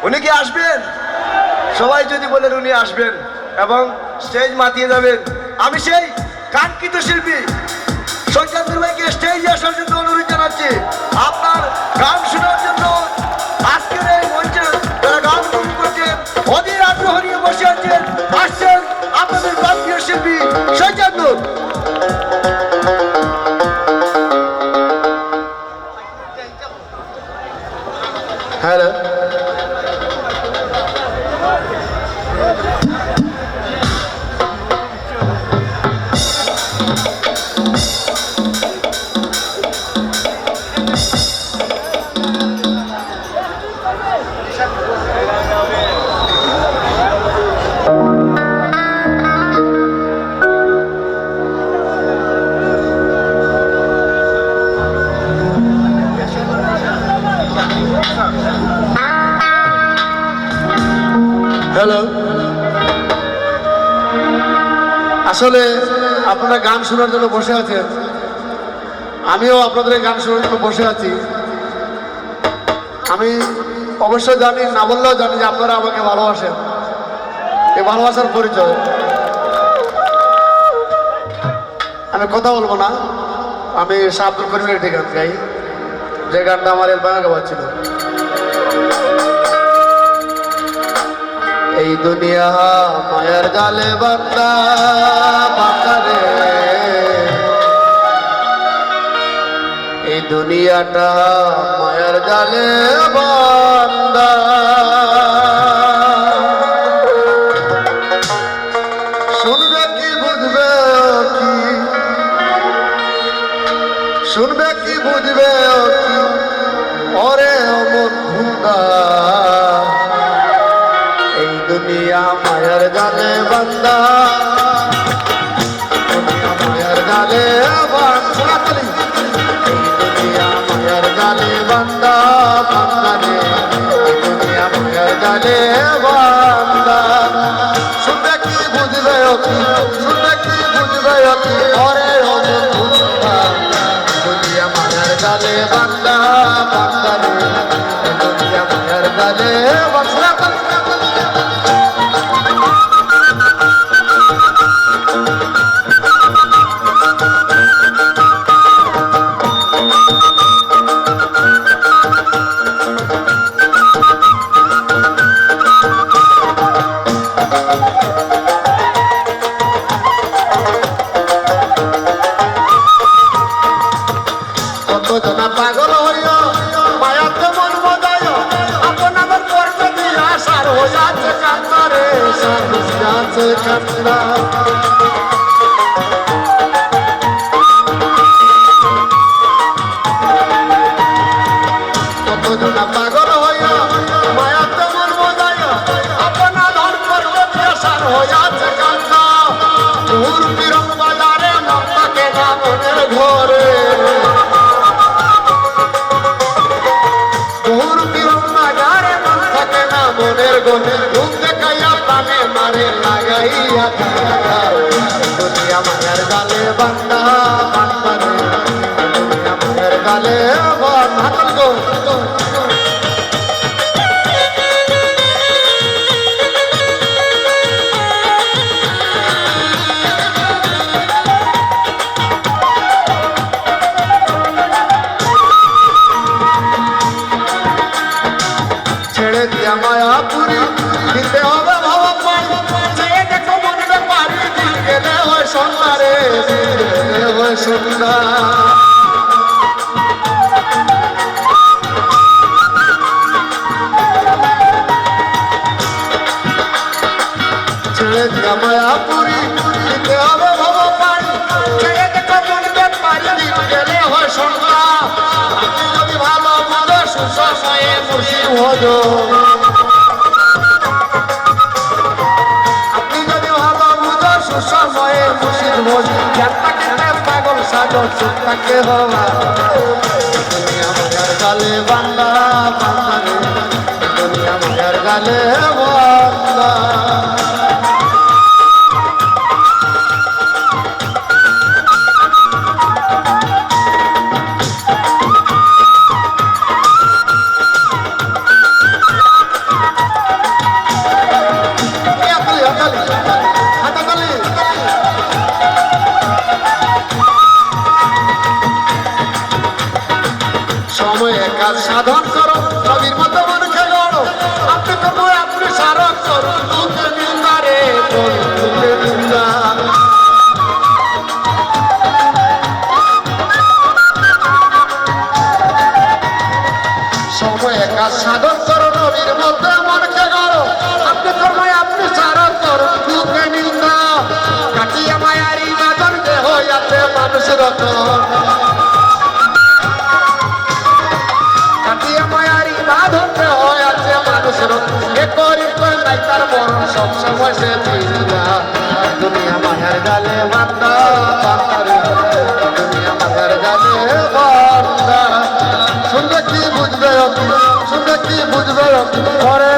উনি কি আসবেন? সবাই যদি বলেন উনি আসবেন এবং স্টেজ মাতিয়ে যাবেন, আমি সেই কাঙ্ক্ষিত শিল্পী সৈকত ভাইকে স্টেজে আসার জন্য অনুরোধ জানাচ্ছি। আপনার গান শোনার জন্য আজকের এই মঞ্চে যারা গান উপভোগ করছেন, অধীর আগ্রহ নিয়ে বসে আছেন, আসছেন আপনাদের প্রান্তীয় শিল্পী সৈকত। Hello, hello. আসলে আপনারা গান শোনার জন্য বসে আছেন, আমিও আপনাদের গান শোনার জন্য বসে আছি। আমি অবশ্যই জানি, না বললেও জানি যে আপনারা আমাকে ভালোবাসেন। এই ভালোবাসার পরিচয়। আমি কথা বলবো না, আমি শাহ আব্দুল করিমের একটি গান গাই, যে গানটা আমার এলবামে গাওয়া ছিল। এই দুনিয়া মায়ার জালে বান্দা বাঁকারে, এই দুনিয়াটা মায়ার জালে বান্দা। শুনবে কি বুঝবে কি, শুনবে কি বুঝবে কি, ওরে অমন ভুন্দা। এই দুনিয়া মায়ার জালে বান্দা, দুনিয়া মায়ার জালে বান্দা। এই দুনিয়া মায়ার জালে বান্দা বান্দা রে, এই দুনিয়া মায়ার জালে বান্দা। শুনবে কি বুঝবে কি, শুনবে কি বুঝবে কি, ওরে অমন ভুন্দা। দুনিয়া মায়ার জালে বান্দা বান্দা রে, এই দুনিয়া মায়ার জালে বান্দা। কতজনা পাগল হইল মায়াতে মন বদায়, আপন আমার পর্ব দিয়া সার হইয়াছে কান্না রে, সার হইয়াছে কান্না। কতজনা পাগল হইল মায়াতে মন বদায়, আপন ধন পর্ব দিয়া সার হইয়াছে কান্না। দূর বিরম বাজারে নাম থাকে না মনের ঘরে, মনের গনে ঘুম দেখাইয়া প্রাণে মারে লাগাইয়া। দুনিয়া মায়ের গালে বান্দা বান্দা রে, দুনিয়া মায়ের গালে বান্দা। ছেড়ে দিয়া মায়াপুরি দিতে হবে ভাবা পারি, চেয়ে দেখো মনে পারি, দিল গেলে হয় সন্ধ্যা রে, গেলে হয় সন্ধ্যা। ছেড়ে দিয়া মায়াপুরি দিতে হবে ভাবা পারি, চেয়ে দেখো মনে পারি, দিল গেলে হয় সন্ধ্যা। আপনি যদি ভালো মতো সুসময়ে মুর্শিদ হজ, আপনি যদি ভালো মতো সুসময়ে মুর্শিদ হজ, জ্ঞানটাকে পাগল সাজো সুখটাকে হওয়া। দুনিয়া মায়ার গালে বান্দা বান্দা রে, দুনিয়া মায়ার গালে বান্দা। সাধন করো নবীর মধ্যে মনকে গড়ো আপনি তোমায় আপনি সারা করো দুঃখে নিন্দা কাটিয়া মায়ারি বাদন দেহ আছে মানুষ রতন কাটিয়া মায়ারি বাঁধন দেহ আছে মানুষ রতন এ করি নাই তার মরণ সবসময় সে চিন্তা দুনিয়া মায়ের গালে বান্দা বান্দারে দুনিয়া মায়ের গালে বান্দা শুনলে কি বুঝবে শুনলে কি বুঝবে পরে